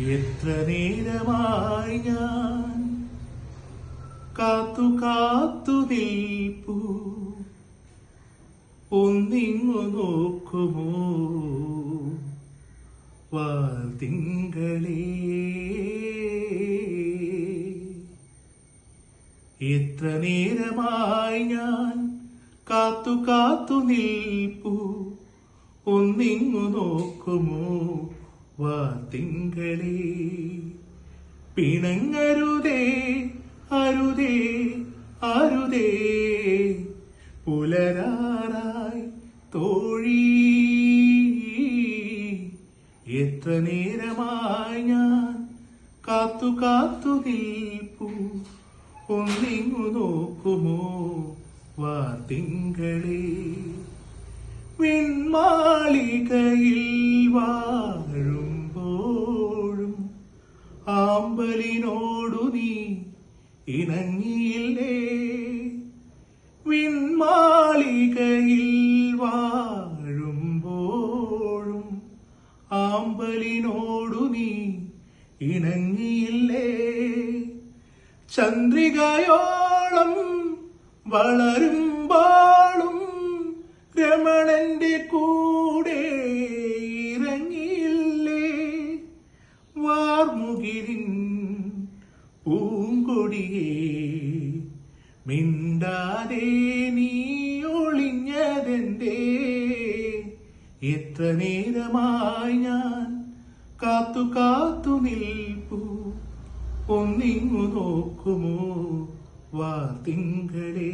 എത്ര നേരമായി ഞാൻ കാത്തു കാത്തു നിൽപ്പൂ, ഒന്നിങ്ങു നോക്കുമോ വാൽത്തിങ്കളേ. എത്ര നേരമായി ഞാൻ കാത്തു കാത്തു നിൽപ്പൂ, ഒന്നിങ്ങു നോക്കുമോ വാൽത്തിങ്കളേ. പിണങ്ങരുതേ അരുതേ അരുതേ, പുലരാറായി തോഴി. എത്ര നേരമായി ഞാൻ കാത്തു കാത്തു നിൽപ്പൂ, ഒന്നിങ്ങു നോക്കുമോ വാർത്തിങ്കളേ. വിൺമാളികയിൽ വാഴുമ്പോഴും ആമ്പലിനോടു നീ ഇണങ്ങിയില്ലേ. വിൺമാളികയിൽ വാഴുമ്പോഴും ആമ്പലിനോടു നീ ഇണങ്ങിയില്ലേ. ചന്ദ്രികയോളം വളരുമ്പോഴും രമണന്റെ കൂടെ ഇറങ്ങിയില്ലേ. വാർമുകിലിൻ പൂങ്കൊടിയേ, മിണ്ടാതെ നീ ഒളിഞ്ഞതെന്തേ. എത്ര നേരമായി ഞാൻ കാത്തു കാത്തു നിൽപ്പൂ, ഒന്നിങ്ങു നോക്കുമോ വാർത്തിങ്കളേ.